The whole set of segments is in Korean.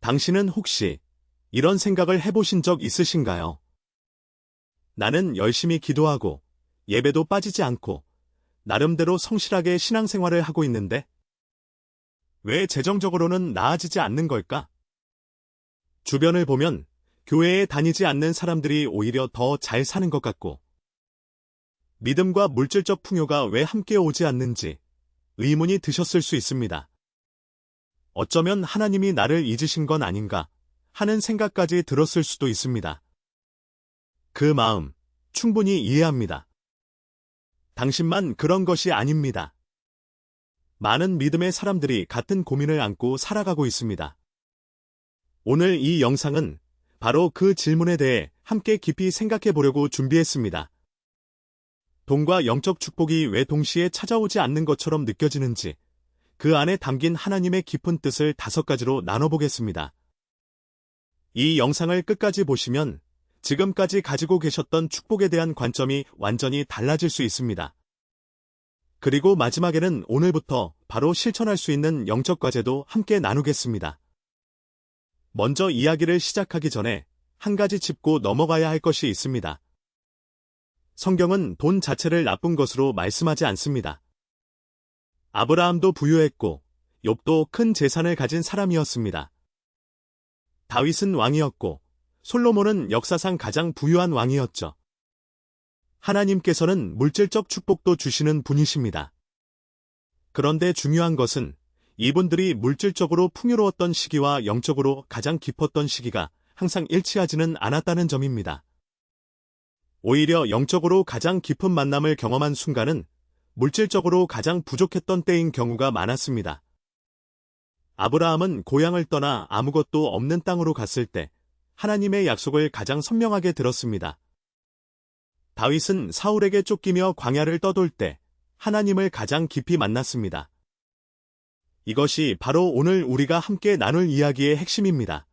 당신은 혹시 이런 생각을 해보신 적 있으신가요? 나는 열심히 기도하고 예배도 빠지지 않고 나름대로 성실하게 신앙생활을 하고 있는데 왜 재정적으로는 나아지지 않는 걸까? 주변을 보면 교회에 다니지 않는 사람들이 오히려 더 잘 사는 것 같고 믿음과 물질적 풍요가 왜 함께 오지 않는지 의문이 드셨을 수 있습니다. 어쩌면 하나님이 나를 잊으신 건 아닌가 하는 생각까지 들었을 수도 있습니다. 그 마음 충분히 이해합니다. 당신만 그런 것이 아닙니다. 많은 믿음의 사람들이 같은 고민을 안고 살아가고 있습니다. 오늘 이 영상은 바로 그 질문에 대해 함께 깊이 생각해 보려고 준비했습니다. 돈과 영적 축복이 왜 동시에 찾아오지 않는 것처럼 느껴지는지 그 안에 담긴 하나님의 깊은 뜻을 5가지로 나눠보겠습니다. 이 영상을 끝까지 보시면 지금까지 가지고 계셨던 축복에 대한 관점이 완전히 달라질 수 있습니다. 그리고 마지막에는 오늘부터 바로 실천할 수 있는 영적 과제도 함께 나누겠습니다. 먼저 이야기를 시작하기 전에 한 가지 짚고 넘어가야 할 것이 있습니다. 성경은 돈 자체를 나쁜 것으로 말씀하지 않습니다. 아브라함도 부유했고 욥도 큰 재산을 가진 사람이었습니다. 다윗은 왕이었고 솔로몬은 역사상 가장 부유한 왕이었죠. 하나님께서는 물질적 축복도 주시는 분이십니다. 그런데 중요한 것은 이분들이 물질적으로 풍요로웠던 시기와 영적으로 가장 깊었던 시기가 항상 일치하지는 않았다는 점입니다. 오히려 영적으로 가장 깊은 만남을 경험한 순간은 물질적으로 가장 부족했던 때인 경우가 많았습니다. 아브라함은 고향을 떠나 아무것도 없는 땅으로 갔을 때 하나님의 약속을 가장 선명하게 들었습니다. 다윗은 사울에게 쫓기며 광야를 떠돌 때 하나님을 가장 깊이 만났습니다. 이것이 바로 오늘 우리가 함께 나눌 이야기의 핵심입니다.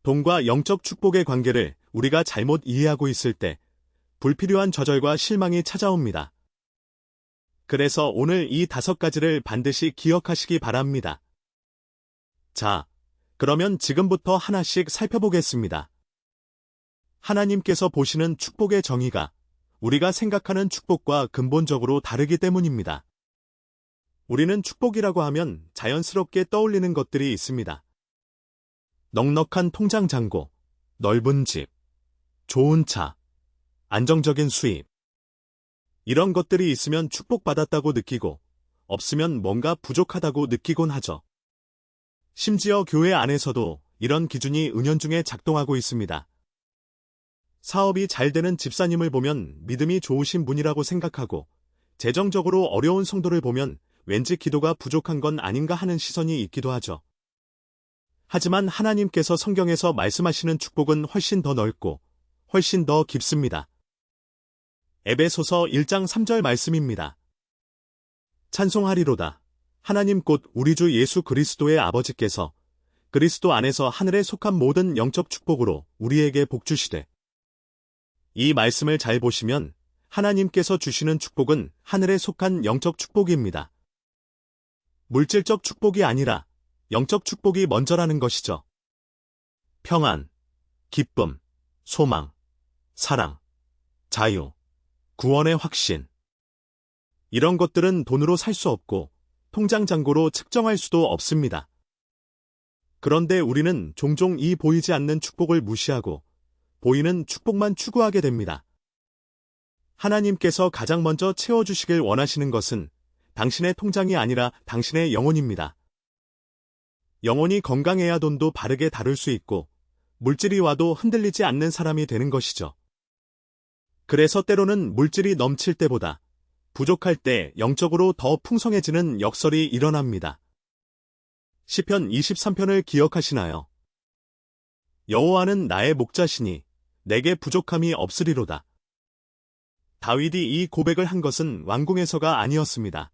돈과 영적 축복의 관계를 우리가 잘못 이해하고 있을 때 불필요한 좌절과 실망이 찾아옵니다. 그래서 오늘 이 5가지를 반드시 기억하시기 바랍니다. 자, 그러면 지금부터 하나씩 살펴보겠습니다. 하나님께서 보시는 축복의 정의가 우리가 생각하는 축복과 근본적으로 다르기 때문입니다. 우리는 축복이라고 하면 자연스럽게 떠올리는 것들이 있습니다. 넉넉한 통장 잔고, 넓은 집, 좋은 차, 안정적인 수입. 이런 것들이 있으면 축복받았다고 느끼고 없으면 뭔가 부족하다고 느끼곤 하죠. 심지어 교회 안에서도 이런 기준이 은연중에 작동하고 있습니다. 사업이 잘 되는 집사님을 보면 믿음이 좋으신 분이라고 생각하고 재정적으로 어려운 성도를 보면 왠지 기도가 부족한 건 아닌가 하는 시선이 있기도 하죠. 하지만 하나님께서 성경에서 말씀하시는 축복은 훨씬 더 넓고 훨씬 더 깊습니다. 에베소서 1장 3절 말씀입니다. 찬송하리로다. 하나님 곧 우리 주 예수 그리스도의 아버지께서 그리스도 안에서 하늘에 속한 모든 영적 축복으로 우리에게 복 주시되. 이 말씀을 잘 보시면 하나님께서 주시는 축복은 하늘에 속한 영적 축복입니다. 물질적 축복이 아니라 영적 축복이 먼저라는 것이죠. 평안, 기쁨, 소망, 사랑, 자유, 구원의 확신. 이런 것들은 돈으로 살 수 없고 통장 잔고로 측정할 수도 없습니다. 그런데 우리는 종종 이 보이지 않는 축복을 무시하고 보이는 축복만 추구하게 됩니다. 하나님께서 가장 먼저 채워주시길 원하시는 것은 당신의 통장이 아니라 당신의 영혼입니다. 영혼이 건강해야 돈도 바르게 다룰 수 있고 물질이 와도 흔들리지 않는 사람이 되는 것이죠. 그래서 때로는 물질이 넘칠 때보다 부족할 때 영적으로 더 풍성해지는 역설이 일어납니다. 시편 23편을 기억하시나요? 여호와는 나의 목자시니 내게 부족함이 없으리로다. 다윗이 이 고백을 한 것은 왕궁에서가 아니었습니다.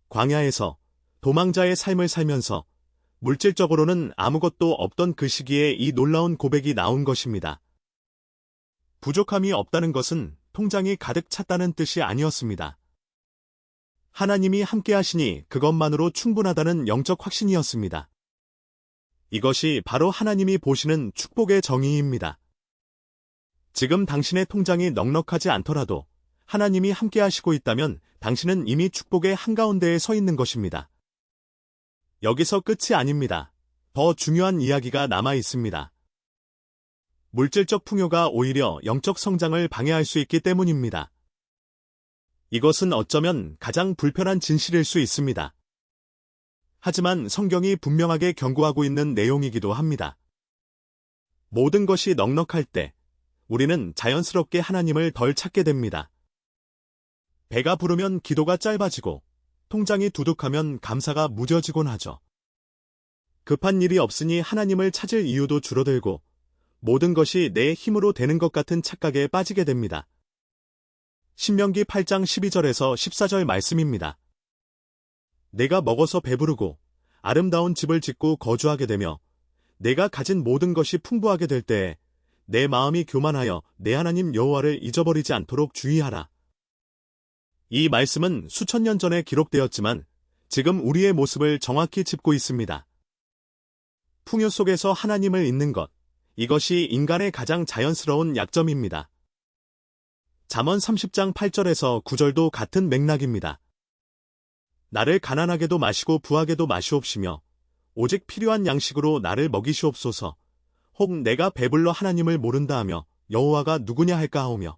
광야에서 도망자의 삶을 살면서 물질적으로는 아무것도 없던 그 시기에 이 놀라운 고백이 나온 것입니다. 부족함이 없다는 것은 통장이 가득 찼다는 뜻이 아니었습니다. 하나님이 함께 하시니 그것만으로 충분하다는 영적 확신이었습니다. 이것이 바로 하나님이 보시는 축복의 정의입니다. 지금 당신의 통장이 넉넉하지 않더라도 하나님이 함께 하시고 있다면 당신은 이미 축복의 한가운데에 서 있는 것입니다. 여기서 끝이 아닙니다. 더 중요한 이야기가 남아 있습니다. 물질적 풍요가 오히려 영적 성장을 방해할 수 있기 때문입니다. 이것은 어쩌면 가장 불편한 진실일 수 있습니다. 하지만 성경이 분명하게 경고하고 있는 내용이기도 합니다. 모든 것이 넉넉할 때 우리는 자연스럽게 하나님을 덜 찾게 됩니다. 배가 부르면 기도가 짧아지고 통장이 두둑하면 감사가 무뎌지곤 하죠. 급한 일이 없으니 하나님을 찾을 이유도 줄어들고 모든 것이 내 힘으로 되는 것 같은 착각에 빠지게 됩니다. 신명기 8장 12절에서 14절 말씀입니다. 내가 먹어서 배부르고 아름다운 집을 짓고 거주하게 되며 내가 가진 모든 것이 풍부하게 될 때에 내 마음이 교만하여 내 하나님 여호와를 잊어버리지 않도록 주의하라. 이 말씀은 수천 년 전에 기록되었지만 지금 우리의 모습을 정확히 짚고 있습니다. 풍요 속에서 하나님을 잊는 것, 이것이 인간의 가장 자연스러운 약점입니다. 잠언 30장 8절에서 9절도 같은 맥락입니다. 나를 가난하게도 마시고 부하게도 마시옵시며 오직 필요한 양식으로 나를 먹이시옵소서. 혹 내가 배불러 하나님을 모른다 하며 여호와가 누구냐 할까 하오며.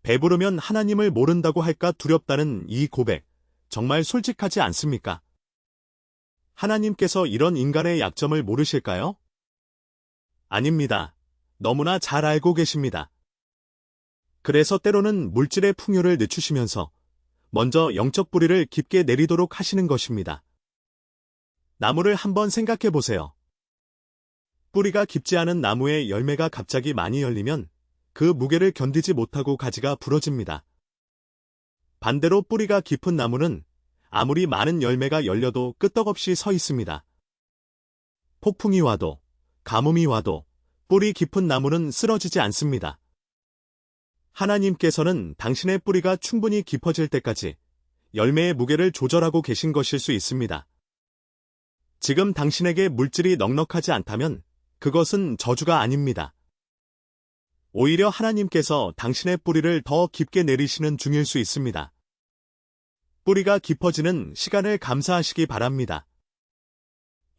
배부르면 하나님을 모른다고 할까 두렵다는 이 고백, 정말 솔직하지 않습니까? 하나님께서 이런 인간의 약점을 모르실까요? 아닙니다. 너무나 잘 알고 계십니다. 그래서 때로는 물질의 풍요를 늦추시면서 먼저 영적 뿌리를 깊게 내리도록 하시는 것입니다. 나무를 한번 생각해 보세요. 뿌리가 깊지 않은 나무의 열매가 갑자기 많이 열리면 그 무게를 견디지 못하고 가지가 부러집니다. 반대로 뿌리가 깊은 나무는 아무리 많은 열매가 열려도 끄떡없이 서 있습니다. 폭풍이 와도, 가뭄이 와도 뿌리 깊은 나무는 쓰러지지 않습니다. 하나님께서는 당신의 뿌리가 충분히 깊어질 때까지 열매의 무게를 조절하고 계신 것일 수 있습니다. 지금 당신에게 물질이 넉넉하지 않다면 그것은 저주가 아닙니다. 오히려 하나님께서 당신의 뿌리를 더 깊게 내리시는 중일 수 있습니다. 뿌리가 깊어지는 시간을 감사하시기 바랍니다.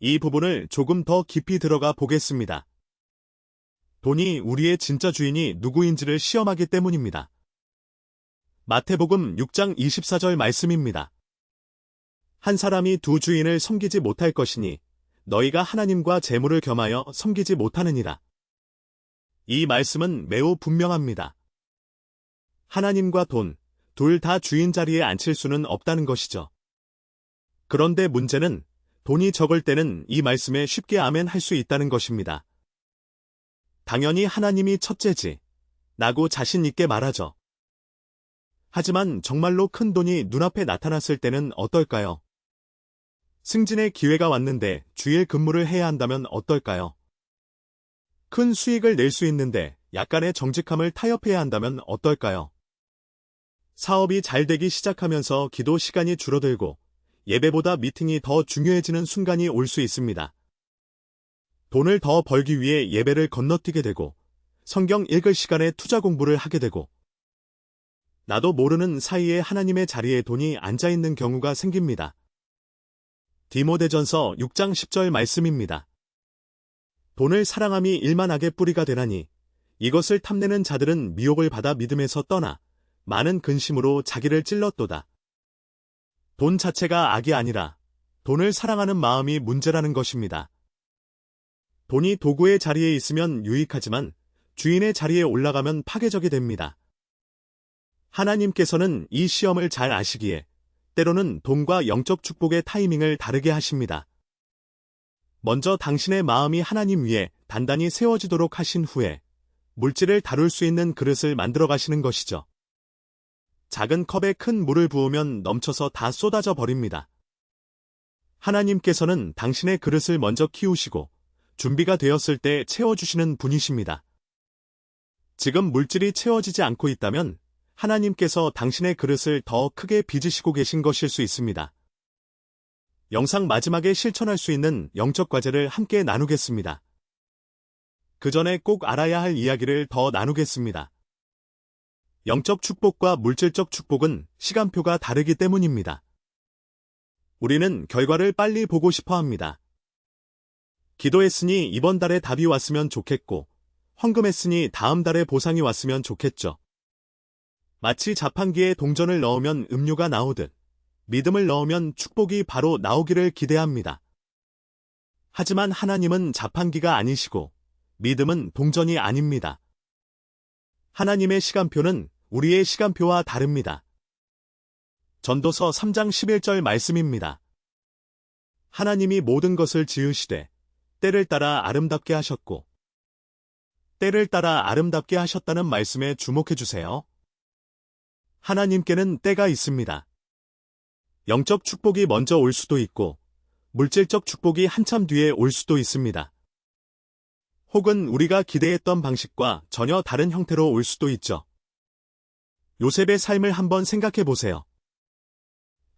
이 부분을 조금 더 깊이 들어가 보겠습니다. 돈이 우리의 진짜 주인이 누구인지를 시험하기 때문입니다. 마태복음 6장 24절 말씀입니다. 한 사람이 두 주인을 섬기지 못할 것이니 너희가 하나님과 재물을 겸하여 섬기지 못하느니라. 이 말씀은 매우 분명합니다. 하나님과 돈, 둘 다 주인 자리에 앉힐 수는 없다는 것이죠. 그런데 문제는 돈이 적을 때는 이 말씀에 쉽게 아멘 할 수 있다는 것입니다. 당연히 하나님이 첫째지 라고 자신 있게 말하죠. 하지만 정말로 큰 돈이 눈앞에 나타났을 때는 어떨까요? 승진의 기회가 왔는데 주일 근무를 해야 한다면 어떨까요? 큰 수익을 낼 수 있는데 약간의 정직함을 타협해야 한다면 어떨까요? 사업이 잘 되기 시작하면서 기도 시간이 줄어들고 예배보다 미팅이 더 중요해지는 순간이 올 수 있습니다. 돈을 더 벌기 위해 예배를 건너뛰게 되고 성경 읽을 시간에 투자 공부를 하게 되고 나도 모르는 사이에 하나님의 자리에 돈이 앉아있는 경우가 생깁니다. 디모데전서 6장 10절 말씀입니다. 돈을 사랑함이 일만하게 뿌리가 되나니 이것을 탐내는 자들은 미혹을 받아 믿음에서 떠나 많은 근심으로 자기를 찔렀도다. 돈 자체가 악이 아니라 돈을 사랑하는 마음이 문제라는 것입니다. 돈이 도구의 자리에 있으면 유익하지만 주인의 자리에 올라가면 파괴적이 됩니다. 하나님께서는 이 시험을 잘 아시기에 때로는 돈과 영적 축복의 타이밍을 다르게 하십니다. 먼저 당신의 마음이 하나님 위에 단단히 세워지도록 하신 후에 물질을 다룰 수 있는 그릇을 만들어 가시는 것이죠. 작은 컵에 큰 물을 부으면 넘쳐서 다 쏟아져 버립니다. 하나님께서는 당신의 그릇을 먼저 키우시고 준비가 되었을 때 채워주시는 분이십니다. 지금 물질이 채워지지 않고 있다면 하나님께서 당신의 그릇을 더 크게 빚으시고 계신 것일 수 있습니다. 영상 마지막에 실천할 수 있는 영적 과제를 함께 나누겠습니다. 그 전에 꼭 알아야 할 이야기를 더 나누겠습니다. 영적 축복과 물질적 축복은 시간표가 다르기 때문입니다. 우리는 결과를 빨리 보고 싶어 합니다. 기도했으니 이번 달에 답이 왔으면 좋겠고, 헌금했으니 다음 달에 보상이 왔으면 좋겠죠. 마치 자판기에 동전을 넣으면 음료가 나오듯, 믿음을 넣으면 축복이 바로 나오기를 기대합니다. 하지만 하나님은 자판기가 아니시고, 믿음은 동전이 아닙니다. 하나님의 시간표는 우리의 시간표와 다릅니다. 전도서 3장 11절 말씀입니다. 하나님이 모든 것을 지으시되 때를 따라 아름답게 하셨고, 때를 따라 아름답게 하셨다는 말씀에 주목해 주세요. 하나님께는 때가 있습니다. 영적 축복이 먼저 올 수도 있고, 물질적 축복이 한참 뒤에 올 수도 있습니다. 혹은 우리가 기대했던 방식과 전혀 다른 형태로 올 수도 있죠. 요셉의 삶을 한번 생각해 보세요.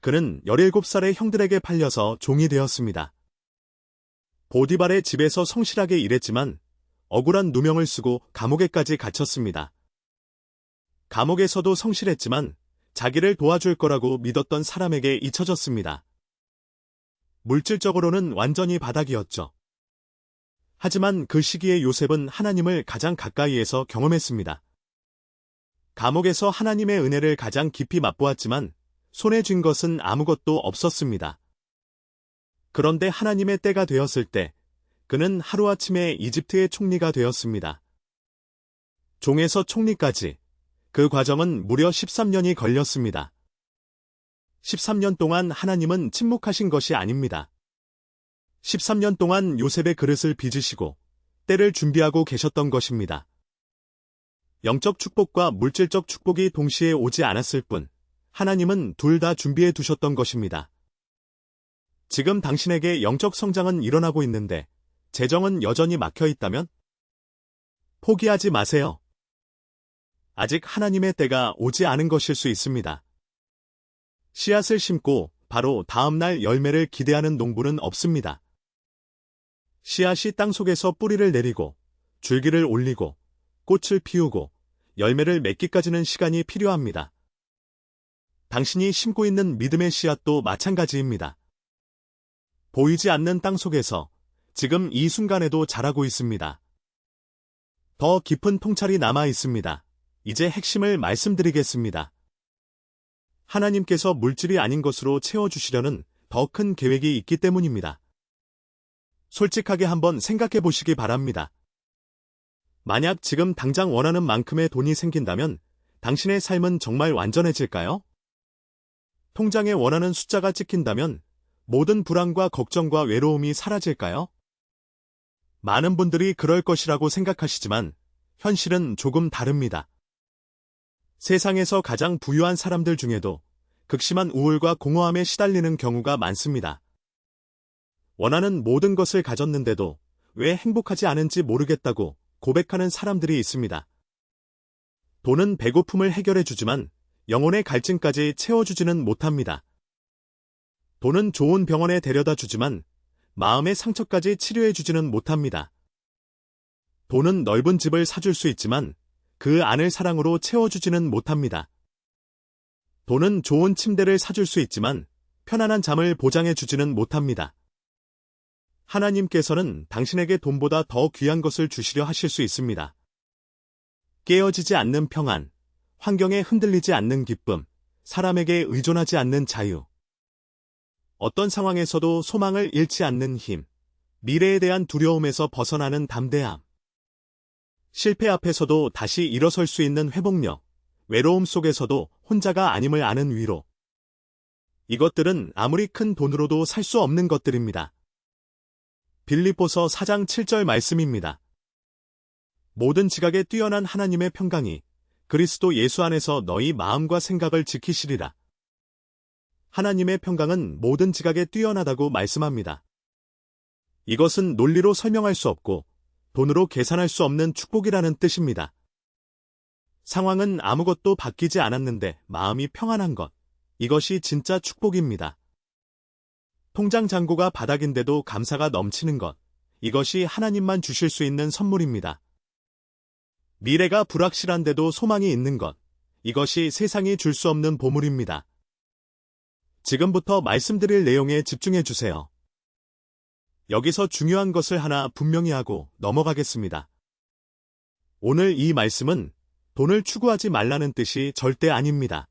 그는 17살의 형들에게 팔려서 종이 되었습니다. 보디발의 집에서 성실하게 일했지만 억울한 누명을 쓰고 감옥에까지 갇혔습니다. 감옥에서도 성실했지만 자기를 도와줄 거라고 믿었던 사람에게 잊혀졌습니다. 물질적으로는 완전히 바닥이었죠. 하지만 그 시기에 요셉은 하나님을 가장 가까이에서 경험했습니다. 감옥에서 하나님의 은혜를 가장 깊이 맛보았지만 손에 쥔 것은 아무것도 없었습니다. 그런데 하나님의 때가 되었을 때 그는 하루아침에 이집트의 총리가 되었습니다. 종에서 총리까지 그 과정은 무려 13년이 걸렸습니다. 13년 동안 하나님은 침묵하신 것이 아닙니다. 13년 동안 요셉의 그릇을 빚으시고 때를 준비하고 계셨던 것입니다. 영적 축복과 물질적 축복이 동시에 오지 않았을 뿐 하나님은 둘 다 준비해 두셨던 것입니다. 지금 당신에게 영적 성장은 일어나고 있는데 재정은 여전히 막혀 있다면? 포기하지 마세요. 아직 하나님의 때가 오지 않은 것일 수 있습니다. 씨앗을 심고 바로 다음 날 열매를 기대하는 농부는 없습니다. 씨앗이 땅속에서 뿌리를 내리고 줄기를 올리고 꽃을 피우고 열매를 맺기까지는 시간이 필요합니다. 당신이 심고 있는 믿음의 씨앗도 마찬가지입니다. 보이지 않는 땅 속에서 지금 이 순간에도 자라고 있습니다. 더 깊은 통찰이 남아 있습니다. 이제 핵심을 말씀드리겠습니다. 하나님께서 물질이 아닌 것으로 채워주시려는 더 큰 계획이 있기 때문입니다. 솔직하게 한번 생각해 보시기 바랍니다. 만약 지금 당장 원하는 만큼의 돈이 생긴다면 당신의 삶은 정말 완전해질까요? 통장에 원하는 숫자가 찍힌다면 모든 불안과 걱정과 외로움이 사라질까요? 많은 분들이 그럴 것이라고 생각하시지만 현실은 조금 다릅니다. 세상에서 가장 부유한 사람들 중에도 극심한 우울과 공허함에 시달리는 경우가 많습니다. 원하는 모든 것을 가졌는데도 왜 행복하지 않은지 모르겠다고 고백하는 사람들이 있습니다. 돈은 배고픔을 해결해주지만 영혼의 갈증까지 채워주지는 못합니다. 돈은 좋은 병원에 데려다 주지만 마음의 상처까지 치료해주지는 못합니다. 돈은 넓은 집을 사줄 수 있지만 그 안을 사랑으로 채워주지는 못합니다. 돈은 좋은 침대를 사줄 수 있지만 편안한 잠을 보장해주지는 못합니다. 하나님께서는 당신에게 돈보다 더 귀한 것을 주시려 하실 수 있습니다. 깨어지지 않는 평안, 환경에 흔들리지 않는 기쁨, 사람에게 의존하지 않는 자유. 어떤 상황에서도 소망을 잃지 않는 힘, 미래에 대한 두려움에서 벗어나는 담대함. 실패 앞에서도 다시 일어설 수 있는 회복력, 외로움 속에서도 혼자가 아님을 아는 위로. 이것들은 아무리 큰 돈으로도 살 수 없는 것들입니다. 빌립보서 4장 7절 말씀입니다. 모든 지각에 뛰어난 하나님의 평강이 그리스도 예수 안에서 너희 마음과 생각을 지키시리라. 하나님의 평강은 모든 지각에 뛰어나다고 말씀합니다. 이것은 논리로 설명할 수 없고 돈으로 계산할 수 없는 축복이라는 뜻입니다. 상황은 아무것도 바뀌지 않았는데 마음이 평안한 것, 이것이 진짜 축복입니다. 통장 잔고가 바닥인데도 감사가 넘치는 것. 이것이 하나님만 주실 수 있는 선물입니다. 미래가 불확실한데도 소망이 있는 것. 이것이 세상이 줄 수 없는 보물입니다. 지금부터 말씀드릴 내용에 집중해 주세요. 여기서 중요한 것을 하나 분명히 하고 넘어가겠습니다. 오늘 이 말씀은 돈을 추구하지 말라는 뜻이 절대 아닙니다.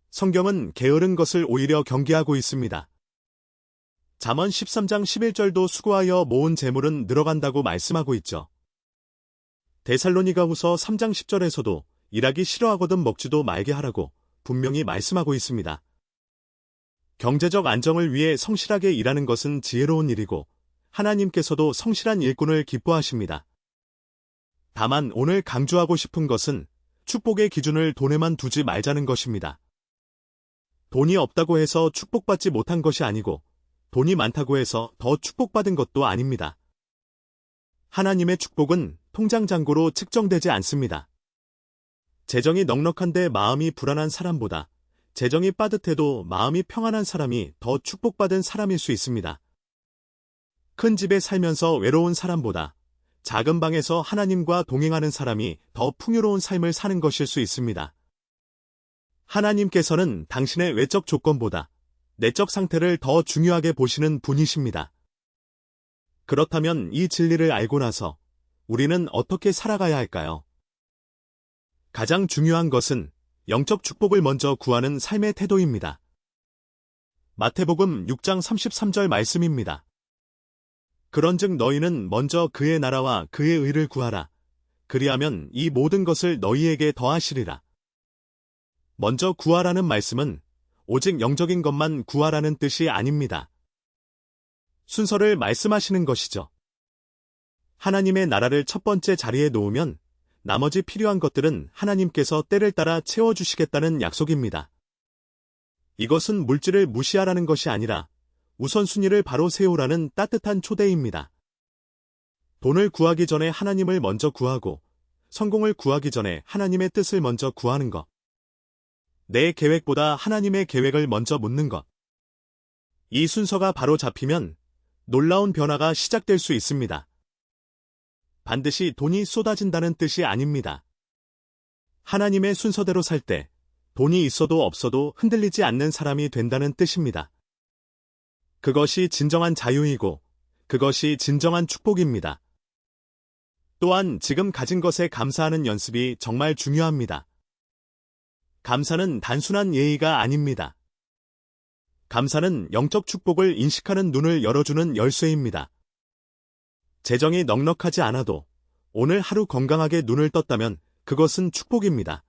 성경은 게으른 것을 오히려 경계하고 있습니다. 잠언 13장 11절도 수고하여 모은 재물은 늘어간다고 말씀하고 있죠. 데살로니가후서 3장 10절에서도 일하기 싫어하거든 먹지도 말게 하라고 분명히 말씀하고 있습니다. 경제적 안정을 위해 성실하게 일하는 것은 지혜로운 일이고 하나님께서도 성실한 일꾼을 기뻐하십니다. 다만 오늘 강조하고 싶은 것은 축복의 기준을 돈에만 두지 말자는 것입니다. 돈이 없다고 해서 축복받지 못한 것이 아니고 돈이 많다고 해서 더 축복받은 것도 아닙니다. 하나님의 축복은 통장 잔고로 측정되지 않습니다. 재정이 넉넉한데 마음이 불안한 사람보다 재정이 빠듯해도 마음이 평안한 사람이 더 축복받은 사람일 수 있습니다. 큰 집에 살면서 외로운 사람보다 작은 방에서 하나님과 동행하는 사람이 더 풍요로운 삶을 사는 것일 수 있습니다. 하나님께서는 당신의 외적 조건보다 내적 상태를 더 중요하게 보시는 분이십니다. 그렇다면 이 진리를 알고 나서 우리는 어떻게 살아가야 할까요? 가장 중요한 것은 영적 축복을 먼저 구하는 삶의 태도입니다. 마태복음 6장 33절 말씀입니다. 그런즉 너희는 먼저 그의 나라와 그의 의를 구하라. 그리하면 이 모든 것을 너희에게 더하시리라. 먼저 구하라는 말씀은 오직 영적인 것만 구하라는 뜻이 아닙니다. 순서를 말씀하시는 것이죠. 하나님의 나라를 첫 번째 자리에 놓으면 나머지 필요한 것들은 하나님께서 때를 따라 채워주시겠다는 약속입니다. 이것은 물질을 무시하라는 것이 아니라 우선순위를 바로 세우라는 따뜻한 초대입니다. 돈을 구하기 전에 하나님을 먼저 구하고 성공을 구하기 전에 하나님의 뜻을 먼저 구하는 것. 내 계획보다 하나님의 계획을 먼저 묻는 것. 이 순서가 바로 잡히면 놀라운 변화가 시작될 수 있습니다. 반드시 돈이 쏟아진다는 뜻이 아닙니다. 하나님의 순서대로 살 때 돈이 있어도 없어도 흔들리지 않는 사람이 된다는 뜻입니다. 그것이 진정한 자유이고 그것이 진정한 축복입니다. 또한 지금 가진 것에 감사하는 연습이 정말 중요합니다. 감사는 단순한 예의가 아닙니다. 감사는 영적 축복을 인식하는 눈을 열어주는 열쇠입니다. 재정이 넉넉하지 않아도 오늘 하루 건강하게 눈을 떴다면 그것은 축복입니다.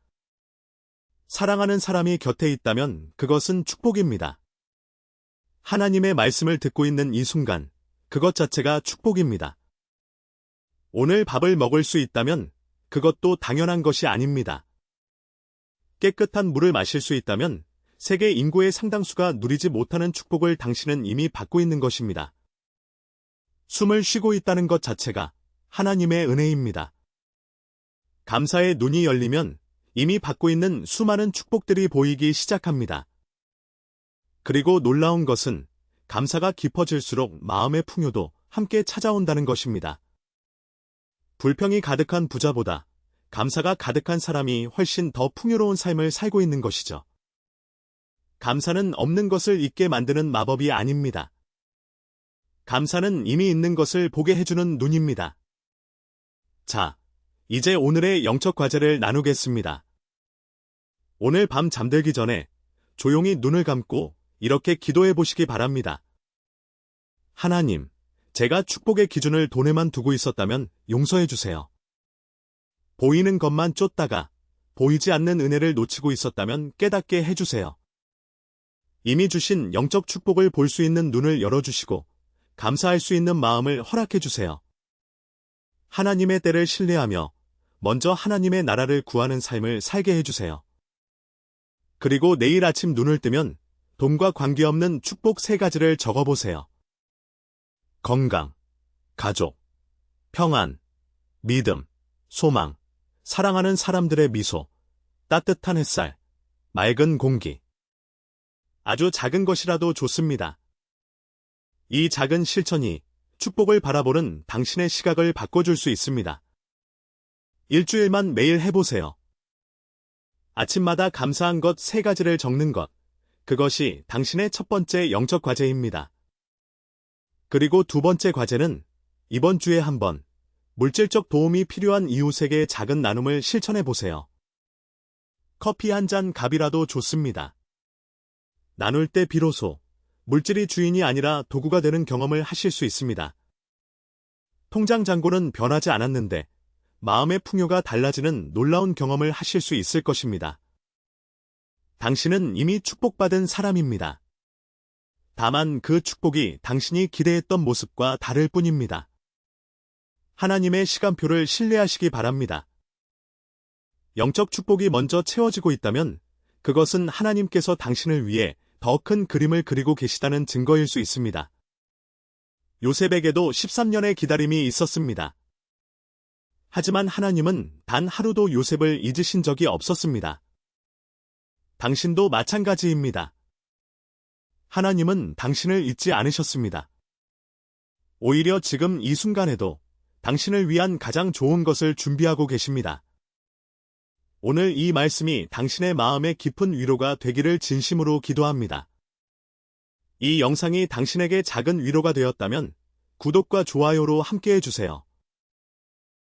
사랑하는 사람이 곁에 있다면 그것은 축복입니다. 하나님의 말씀을 듣고 있는 이 순간, 그것 자체가 축복입니다. 오늘 밥을 먹을 수 있다면 그것도 당연한 것이 아닙니다. 깨끗한 물을 마실 수 있다면 세계 인구의 상당수가 누리지 못하는 축복을 당신은 이미 받고 있는 것입니다. 숨을 쉬고 있다는 것 자체가 하나님의 은혜입니다. 감사의 눈이 열리면 이미 받고 있는 수많은 축복들이 보이기 시작합니다. 그리고 놀라운 것은 감사가 깊어질수록 마음의 풍요도 함께 찾아온다는 것입니다. 불평이 가득한 부자보다 감사가 가득한 사람이 훨씬 더 풍요로운 삶을 살고 있는 것이죠. 감사는 없는 것을 있게 만드는 마법이 아닙니다. 감사는 이미 있는 것을 보게 해주는 눈입니다. 자, 이제 오늘의 영적 과제를 나누겠습니다. 오늘 밤 잠들기 전에 조용히 눈을 감고 이렇게 기도해 보시기 바랍니다. 하나님, 제가 축복의 기준을 돈에만 두고 있었다면 용서해 주세요. 보이는 것만 쫓다가 보이지 않는 은혜를 놓치고 있었다면 깨닫게 해주세요. 이미 주신 영적 축복을 볼 수 있는 눈을 열어주시고 감사할 수 있는 마음을 허락해 주세요. 하나님의 때를 신뢰하며 먼저 하나님의 나라를 구하는 삶을 살게 해주세요. 그리고 내일 아침 눈을 뜨면 돈과 관계없는 축복 3가지를 적어보세요. 건강, 가족, 평안, 믿음, 소망, 사랑하는 사람들의 미소, 따뜻한 햇살, 맑은 공기. 아주 작은 것이라도 좋습니다. 이 작은 실천이 축복을 바라보는 당신의 시각을 바꿔줄 수 있습니다. 일주일만 매일 해보세요. 아침마다 감사한 것 3가지를 적는 것. 그것이 당신의 첫 번째 영적 과제입니다. 그리고 두 번째 과제는 이번 주에 한번 물질적 도움이 필요한 이웃에게 작은 나눔을 실천해보세요. 커피 한 잔 값이라도 좋습니다. 나눌 때 비로소 물질이 주인이 아니라 도구가 되는 경험을 하실 수 있습니다. 통장 잔고는 변하지 않았는데 마음의 풍요가 달라지는 놀라운 경험을 하실 수 있을 것입니다. 당신은 이미 축복받은 사람입니다. 다만 그 축복이 당신이 기대했던 모습과 다를 뿐입니다. 하나님의 시간표를 신뢰하시기 바랍니다. 영적 축복이 먼저 채워지고 있다면 그것은 하나님께서 당신을 위해 더 큰 그림을 그리고 계시다는 증거일 수 있습니다. 요셉에게도 13년의 기다림이 있었습니다. 하지만 하나님은 단 하루도 요셉을 잊으신 적이 없었습니다. 당신도 마찬가지입니다. 하나님은 당신을 잊지 않으셨습니다. 오히려 지금 이 순간에도 당신을 위한 가장 좋은 것을 준비하고 계십니다. 오늘 이 말씀이 당신의 마음에 깊은 위로가 되기를 진심으로 기도합니다. 이 영상이 당신에게 작은 위로가 되었다면 구독과 좋아요로 함께해 주세요.